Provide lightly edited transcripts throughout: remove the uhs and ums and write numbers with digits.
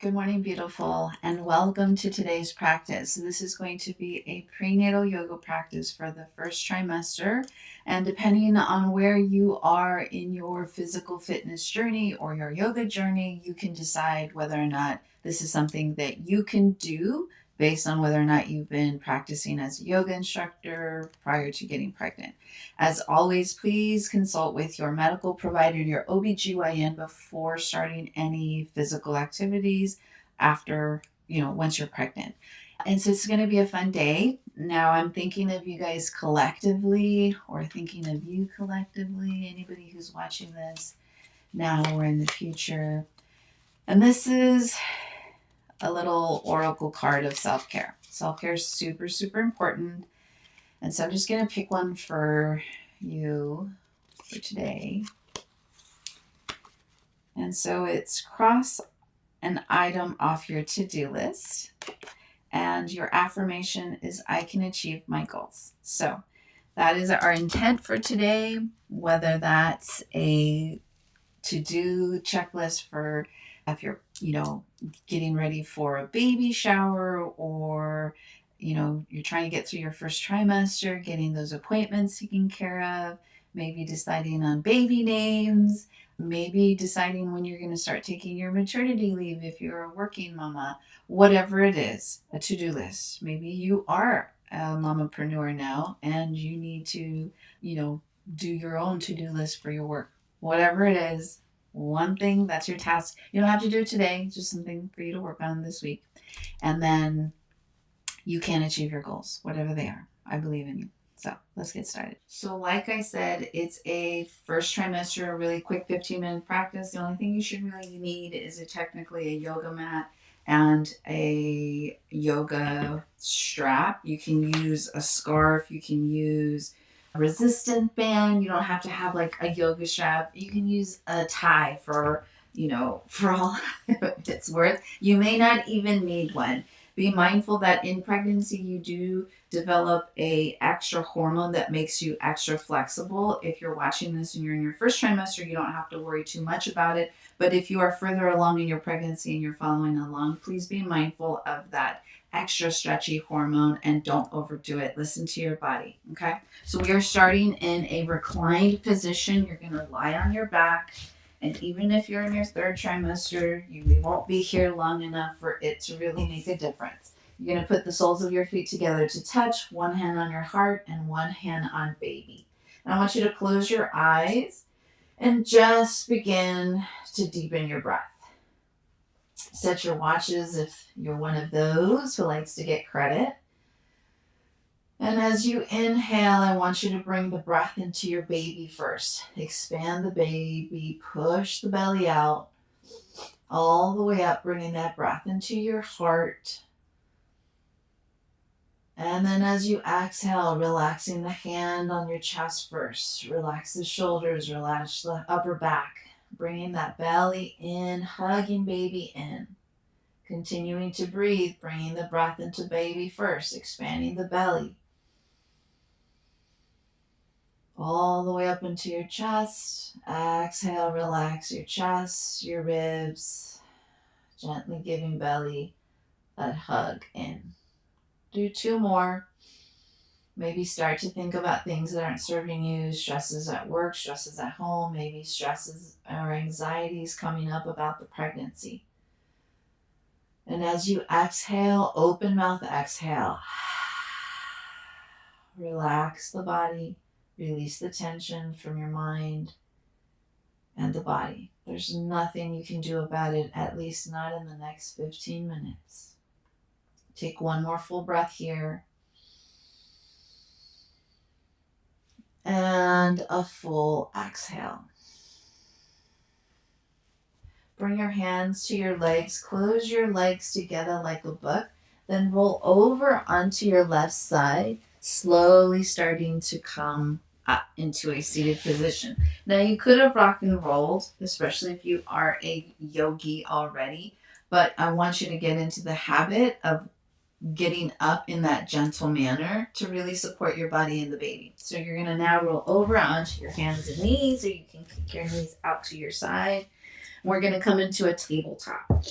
Good morning, beautiful, and welcome to today's practice. This is going to be a prenatal yoga practice for the first trimester. And depending on where you are in your physical fitness journey or your yoga journey, you can decide whether or not this is something that you can do based on whether or not you've been practicing as a yoga instructor prior to getting pregnant. As always, please consult with your medical provider, your OBGYN, before starting any physical activities after, once you're pregnant. And so it's going to be a fun day. Now I'm thinking of you guys collectively, or thinking of you collectively, anybody who's watching this now or in the future. And this is a little oracle card of self-care. Self-care is super, super important. And so I'm just going to pick one for you for today. And so it's cross an item off your to-do list. And your affirmation is, I can achieve my goals. So that is our intent for today, whether that's a to-do checklist for if you're, getting ready for a baby shower, or, you're trying to get through your first trimester, getting those appointments taken care of, maybe deciding on baby names, maybe deciding when you're going to start taking your maternity leave if you're a working mama, whatever it is, a to-do list. Maybe you are a mamapreneur now and you need to, do your own to-do list for your work. Whatever it is, one thing, that's your task. You don't have to do it today, it's just something for you to work on this week. And then you can achieve your goals, whatever they are. I believe in you. So let's get started. So like I said, it's a first trimester, really quick 15-minute practice. The only thing you should really need is technically a yoga mat and a yoga strap. You can use a scarf. You can use a resistant band. You don't have to have like a yoga strap. You can use a tie for all it's worth. You may not even need one. Be mindful that in pregnancy you do develop a extra hormone that makes you extra flexible. If you're watching this and you're in your first trimester, you don't have to worry too much about it. But if you are further along in your pregnancy and you're following along, please be mindful of that extra stretchy hormone and don't overdo it. Listen to your body. Okay. So we are starting in a reclined position. You're going to lie on your back. And even if you're in your third trimester, you won't be here long enough for it to really make a difference. You're going to put the soles of your feet together to touch, one hand on your heart and one hand on baby. And I want you to close your eyes and just begin to deepen your breath. Set your watches if you're one of those who likes to get credit. And as you inhale, I want you to bring the breath into your baby first. Expand the baby, push the belly out, all the way up, bringing that breath into your heart. And then as you exhale, relaxing the hand on your chest first. Relax the shoulders, relax the upper back, bringing that belly in, hugging baby in. Continuing to breathe, bringing the breath into baby first, expanding the belly. All the way up into your chest. Exhale, relax your chest, your ribs, gently giving belly that hug in. Do two more. Maybe start to think about things that aren't serving you, stresses at work, stresses at home, maybe stresses or anxieties coming up about the pregnancy. And as you exhale, open mouth exhale. Relax the body. Release the tension from your mind and the body. There's nothing you can do about it, at least not in the next 15 minutes. Take one more full breath here. And a full exhale. Bring your hands to your legs. Close your legs together like a book. Then roll over onto your left side, slowly starting to come up into a seated position. Now you could have rock and rolled, especially if you are a yogi already, but I want you to get into the habit of getting up in that gentle manner to really support your body and the baby. So you're going to now roll over onto your hands and knees, or you can kick your knees out to your side. We're going to come into a tabletop.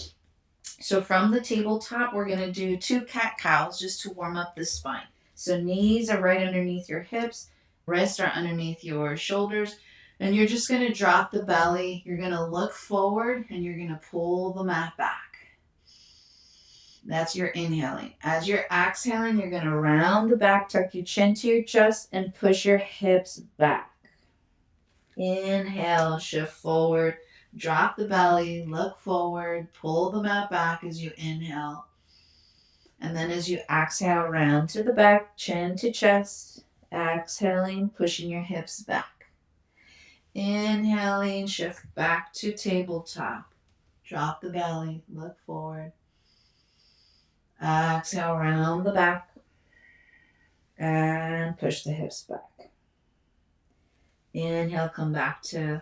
So from the tabletop, we're going to do 2 cat-cows just to warm up the spine. So knees are right underneath your hips, wrists are underneath your shoulders, and you're just going to drop the belly. You're going to look forward and you're going to pull the mat back. That's your inhaling. As you're exhaling, you're going to round the back, tuck your chin to your chest, and push your hips back. Inhale, shift forward, drop the belly, look forward, pull the mat back as you inhale. And then as you exhale, round to the back, chin to chest, exhaling, pushing your hips back. Inhaling, shift back to tabletop. Drop the belly, look forward. Exhale, round the back and push the hips back. Inhale, come back to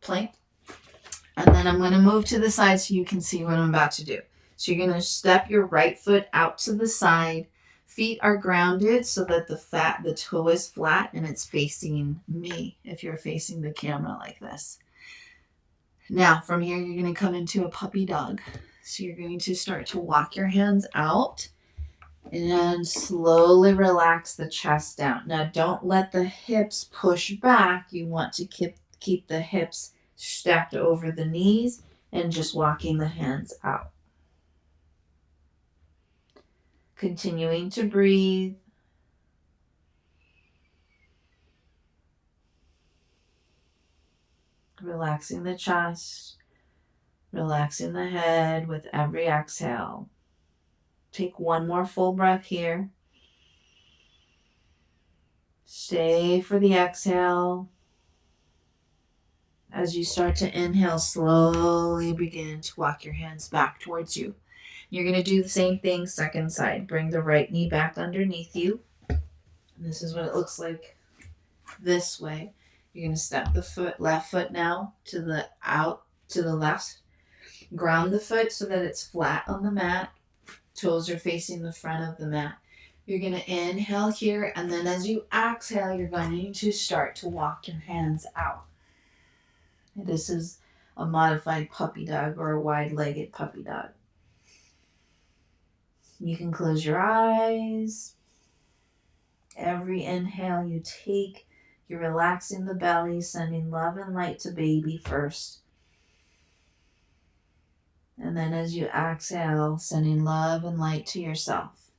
plank. And then I'm going to move to the side so you can see what I'm about to do. So you're going to step your right foot out to the side. Feet are grounded so that the toe is flat and it's facing me if you're facing the camera like this. Now from here, you're going to come into a puppy dog. So you're going to start to walk your hands out and slowly relax the chest down. Now don't let the hips push back. You want to keep the hips stacked over the knees and just walking the hands out. Continuing to breathe. Relaxing the chest. Relaxing the head with every exhale. Take one more full breath here. Stay for the exhale. As you start to inhale, slowly begin to walk your hands back towards you. You're going to do the same thing, second side. Bring the right knee back underneath you. And this is what it looks like this way. You're going to step the left foot now to the left. Ground the foot so that it's flat on the mat. Toes are facing the front of the mat. You're going to inhale here, and then as you exhale, you're going to start to walk your hands out. This is a modified puppy dog or a wide-legged puppy dog. You can close your eyes. Every inhale you take, you're relaxing the belly, sending love and light to baby first. And then as you exhale, sending love and light to yourself.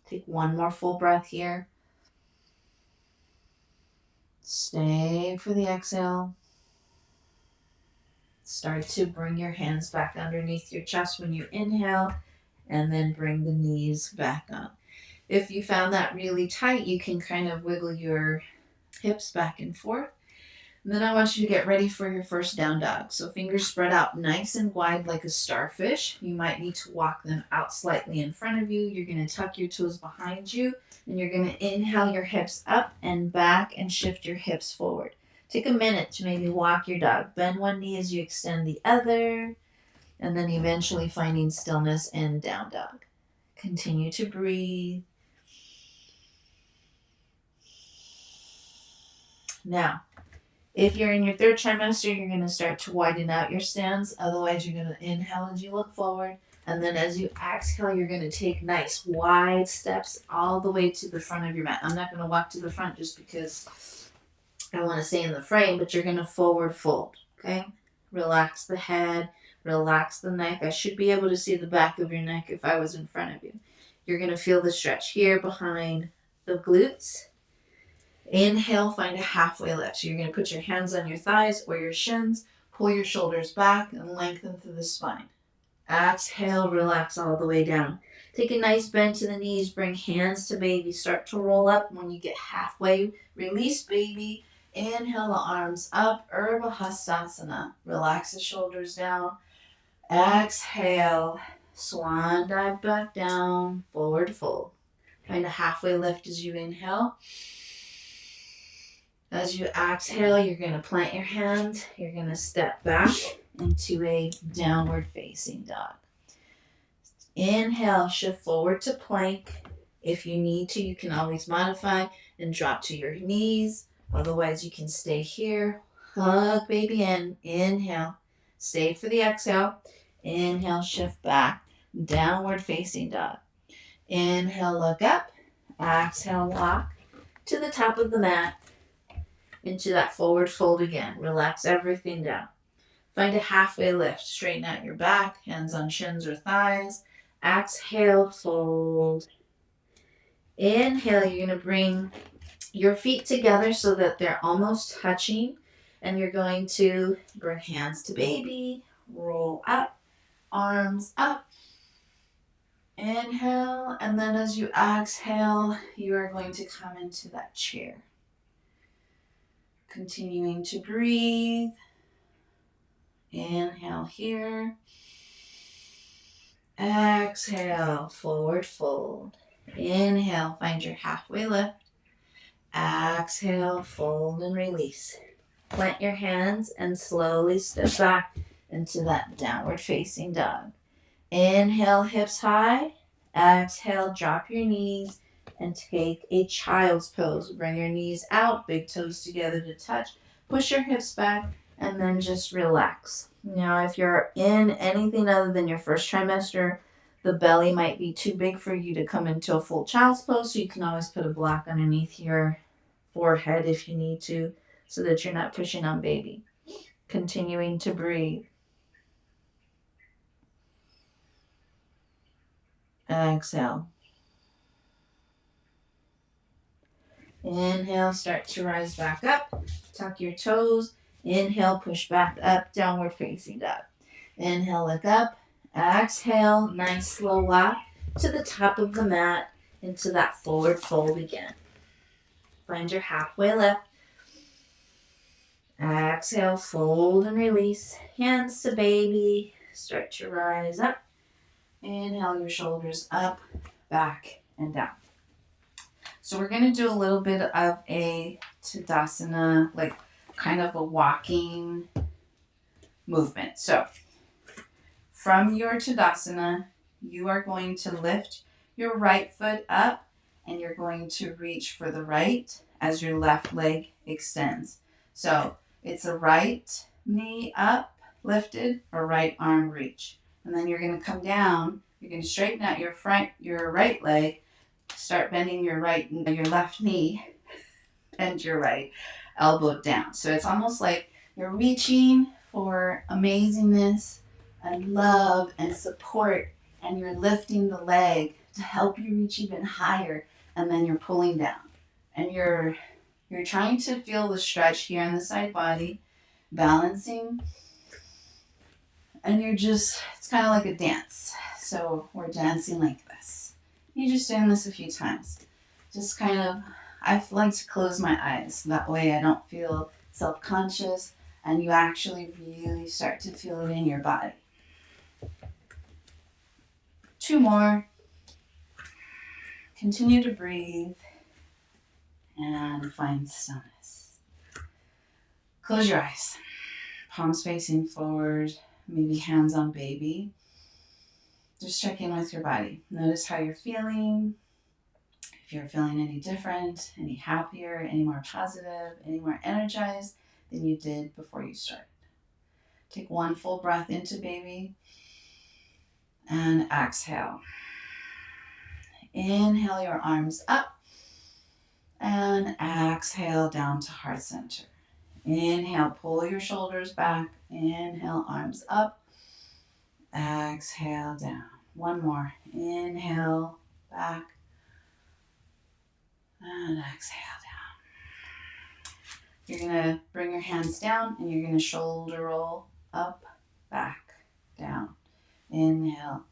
Take one more full breath here. Stay for the exhale. Start to bring your hands back underneath your chest when you inhale, and then bring the knees back up. If you found that really tight, you can kind of wiggle your hips back and forth. And then I want you to get ready for your first down dog. So fingers spread out nice and wide like a starfish. You might need to walk them out slightly in front of you. You're going to tuck your toes behind you, and you're going to inhale your hips up and back and shift your hips forward. Take a minute to maybe walk your dog. Bend one knee as you extend the other, and then eventually finding stillness in down dog. Continue to breathe. Now, if you're in your third trimester, you're going to start to widen out your stance. Otherwise, you're going to inhale as you look forward. And then as you exhale, you're going to take nice wide steps all the way to the front of your mat. I'm not going to walk to the front just because I want to stay in the frame, but you're going to forward fold, okay? Relax the head, relax the neck. I should be able to see the back of your neck if I was in front of you. You're going to feel the stretch here behind the glutes. Inhale, find a halfway lift. So you're going to put your hands on your thighs or your shins, pull your shoulders back and lengthen through the spine. Exhale, relax all the way down. Take a nice bend to the knees, bring hands to baby, start to roll up. When you get halfway, release baby. Inhale the arms up, Urdhva Hastasana. Relax the shoulders down. Exhale, swan dive back down, forward fold. Find a halfway lift as you inhale. As you exhale, you're going to plant your hands. You're going to step back into a downward facing dog. Inhale, shift forward to plank. If you need to, you can always modify and drop to your knees. Otherwise, you can stay here. Hug baby in. Inhale. Stay for the exhale. Inhale, shift back. Downward facing dog. Inhale, look up. Exhale, walk to the top of the mat. Into that forward fold again. Relax everything down. Find a halfway lift. Straighten out your back. Hands on shins or thighs. Exhale, fold. Inhale, you're going to bring your feet together so that they're almost touching. And you're going to bring hands to baby. Roll up. Arms up. Inhale. And then as you exhale, you are going to come into that chair. Continuing to breathe. Inhale here. Exhale, forward fold. Inhale, find your halfway lift. Exhale, fold and release. Plant your hands and slowly step back into that downward facing dog. Inhale, hips high. Exhale, drop your knees and take a child's pose. Bring your knees out, big toes together to touch. Push your hips back and then just relax. Now, if you're in anything other than your first trimester, the belly might be too big for you to come into a full child's pose, so you can always put a block underneath your forehead if you need to, so that you're not pushing on baby. Continuing to breathe. Exhale. Inhale, start to rise back up. Tuck your toes. Inhale, push back up, downward facing dog. Inhale, look up. Exhale, nice slow walk to the top of the mat into that forward fold again. Find your halfway lift. Exhale, fold and release. Hands to baby. Start to rise up. Inhale your shoulders up, back, and down. So we're going to do a little bit of a Tadasana, like kind of a walking movement. So from your Tadasana, you are going to lift your right foot up and you're going to reach for the right as your left leg extends. So it's a right knee up, lifted, or right arm reach. And then you're going to come down, you're going to straighten out your right leg, start bending your left knee and your right elbow down. So it's almost like you're reaching for amazingness and love and support, and you're lifting the leg to help you reach even higher, and then you're pulling down. And you're trying to feel the stretch here in the side body, balancing, and it's kind of like a dance. So we're dancing like this. You're just doing this a few times. Just kind of, I like to close my eyes. That way I don't feel self-conscious, and you actually really start to feel it in your body. 2 more. Continue to breathe and find stillness. Close your eyes. Palms facing forward, maybe hands on baby. Just check in with your body. Notice how you're feeling. If you're feeling any different, any happier, any more positive, any more energized than you did before you started. Take 1 full breath into baby and exhale. Inhale your arms up and exhale down to heart center. Inhale, pull your shoulders back. Inhale, arms up. Exhale down. 1 more. Inhale, back. And exhale down. You're going to bring your hands down and you're going to shoulder roll up, back, down. Inhale,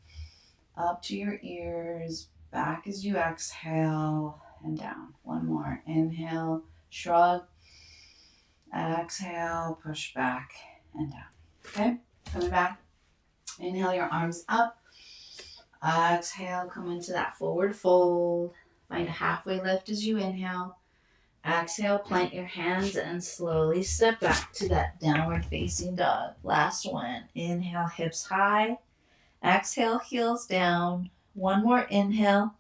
up to your ears, back as you exhale, and down. 1 more. Inhale, shrug. Exhale, push back and down. Okay, coming back. Inhale your arms up. Exhale, come into that forward fold. Find a halfway lift as you inhale. Exhale, plant your hands and slowly step back to that downward facing dog. Last one. Inhale, hips high. Exhale, heels down. 1 more inhale.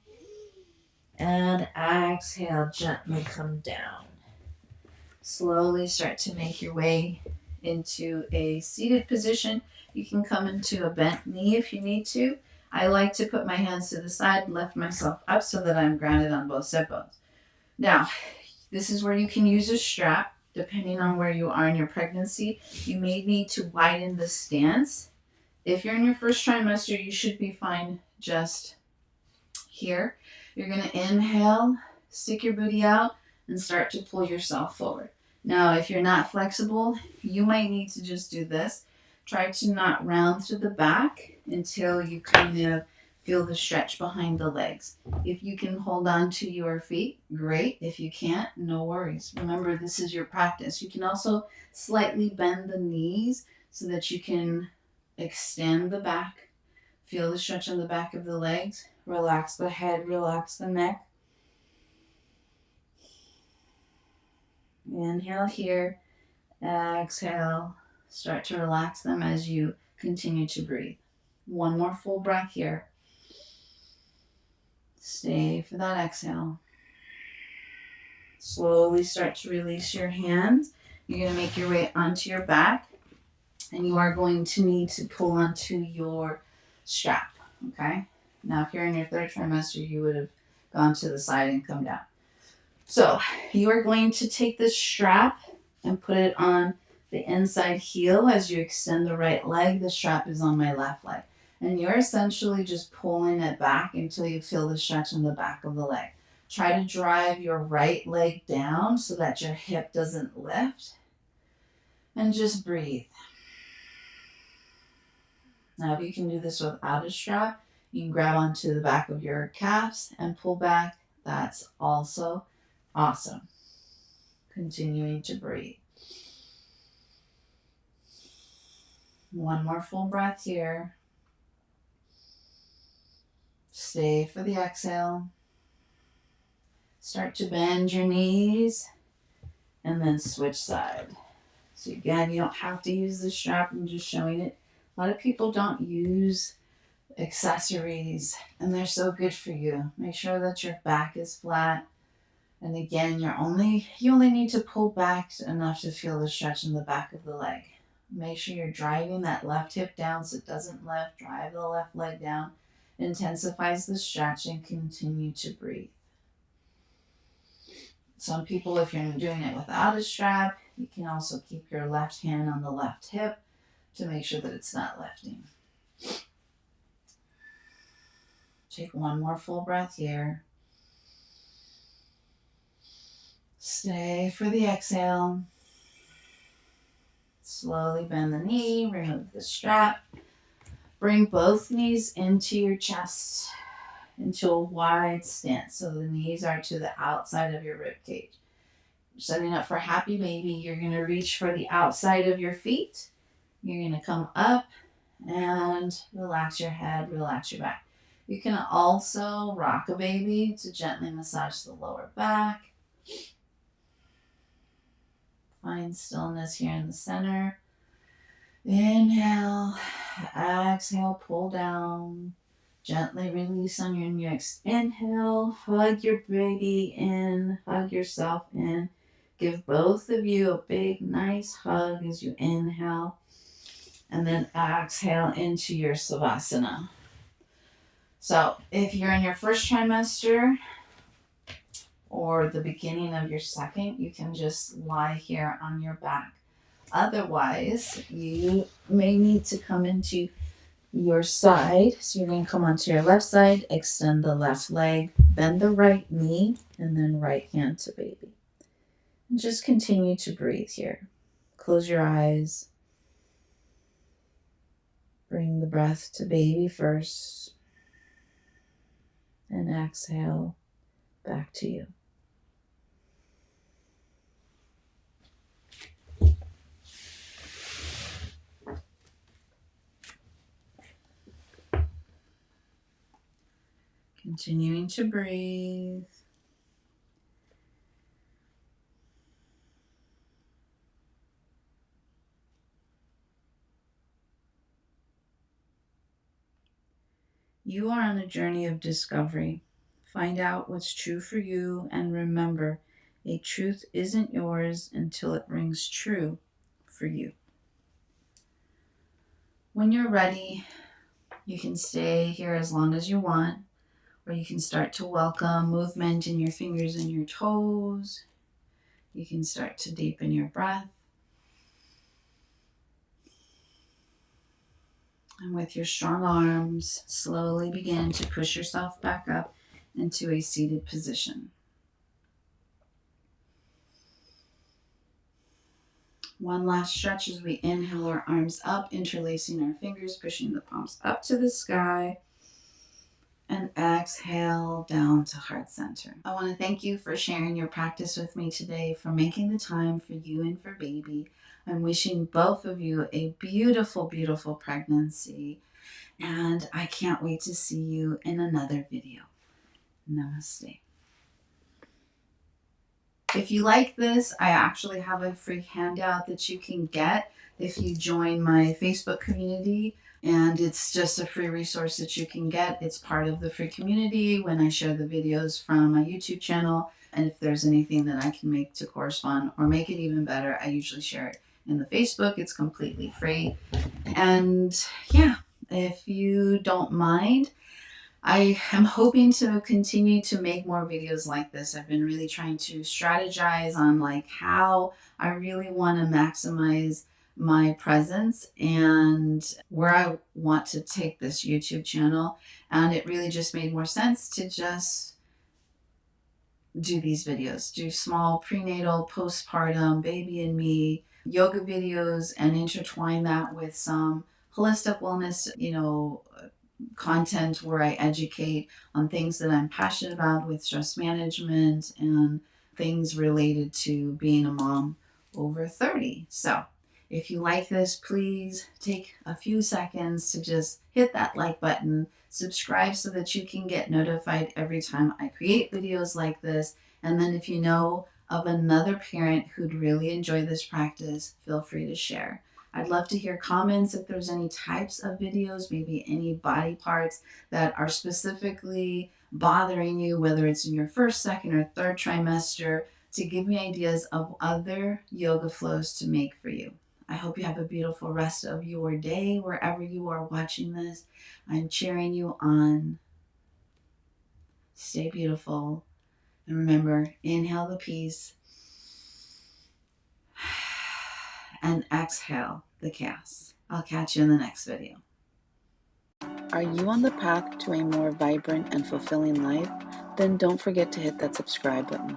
And exhale, gently come down. Slowly start to make your way into a seated position. You can come into a bent knee if you need to. I like to put my hands to the side, lift myself up so that I'm grounded on both sit bones. Now, this is where you can use a strap. Depending on where you are in your pregnancy, you may need to widen the stance. If you're in your first trimester, you should be fine just here. You're going to inhale, stick your booty out, and start to pull yourself forward. Now, if you're not flexible, you might need to just do this. Try to not round to the back until you kind of feel the stretch behind the legs. If you can hold on to your feet, great. If you can't, no worries. Remember, this is your practice. You can also slightly bend the knees so that you can extend the back. Feel the stretch on the back of the legs. Relax the head, relax the neck. Inhale here, exhale. Start to relax them as you continue to breathe. One more full breath here. Stay for that exhale. Slowly start to release your hands. You're going to make your way onto your back, and you are going to need to pull onto your strap, okay? Now, if you're in your third trimester, you would have gone to the side and come down. So you are going to take this strap and put it on the inside heel as you extend the right leg. The strap is on my left leg. And you're essentially just pulling it back until you feel the stretch in the back of the leg. Try to drive your right leg down so that your hip doesn't lift. And just breathe. Now, if you can do this without a strap, you can grab onto the back of your calves and pull back. That's also awesome. Continuing to breathe. One more full breath here. Stay for the exhale. Start to bend your knees and then switch side. So again, you don't have to use the strap. I'm just showing it. A lot of people don't use accessories and they're so good for you. Make sure that your back is flat. And again, you only need to pull back enough to feel the stretch in the back of the leg. Make sure you're driving that left hip down so it doesn't lift. Drive the left leg down. Intensifies the stretch and continue to breathe. Some people, if you're doing it without a strap, you can also keep your left hand on the left hip to make sure that it's not lifting. Take one more full breath here. Stay for the exhale. Slowly bend the knee, remove the strap. Bring both knees into your chest, into a wide stance. So the knees are to the outside of your rib cage. Setting up for happy baby, you're going to reach for the outside of your feet. You're going to come up and relax your head, relax your back. You can also rock a baby to gently massage the lower back. Find stillness here in the center. Inhale, exhale, pull down. Gently release on your next inhale. Hug your baby in, hug yourself in. Give both of you a big, nice hug as you inhale. And then exhale into your Savasana. So if you're in your first trimester or the beginning of your second, you can just lie here on your back. Otherwise, you may need to come into your side. So you're going to come onto your left side, extend the left leg, bend the right knee, and then right hand to baby. And just continue to breathe here. Close your eyes. Bring the breath to baby first. And exhale back to you. Continuing to breathe. You are on a journey of discovery. Find out what's true for you, and remember, a truth isn't yours until it rings true for you. When you're ready, you can stay here as long as you want, or you can start to welcome movement in your fingers and your toes. You can start to deepen your breath. And with your strong arms, slowly begin to push yourself back up into a seated position. One last stretch as we inhale our arms up, interlacing our fingers, pushing the palms up to the sky. And exhale down to heart center. I want to thank you for sharing your practice with me today, for making the time for you and for baby. I'm wishing both of you a beautiful, beautiful pregnancy. And I can't wait to see you in another video. Namaste. If you like this, I actually have a free handout that you can get if you join my Facebook community. And it's just a free resource that you can get. It's part of the free community when I share the videos from my YouTube channel. And if there's anything that I can make to correspond or make it even better, I usually share it in the Facebook. It's completely free. And yeah, if you don't mind, I am hoping to continue to make more videos like this. I've been really trying to strategize on like how I really want to maximize my presence and where I want to take this YouTube channel. And it really just made more sense to just do these videos, do small prenatal, postpartum, baby and me, yoga videos, and intertwine that with some holistic wellness, content where I educate on things that I'm passionate about with stress management and things related to being a mom over 30. So if you like this, please take a few seconds to just hit that like button, subscribe so that you can get notified every time I create videos like this. And then if you know of another parent who'd really enjoy this practice, feel free to share. I'd love to hear comments if there's any types of videos, maybe any body parts that are specifically bothering you, whether it's in your first, second, or third trimester, to give me ideas of other yoga flows to make for you. I hope you have a beautiful rest of your day wherever you are watching this. I'm cheering you on. Stay beautiful. And remember, inhale the peace. And exhale the chaos. I'll catch you in the next video. Are you on the path to a more vibrant and fulfilling life? Then don't forget to hit that subscribe button.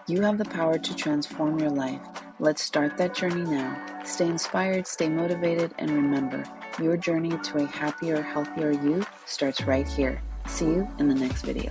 You have the power to transform your life. Let's start that journey now. Stay inspired, stay motivated, and remember, your journey to a happier, healthier you starts right here. See you in the next video.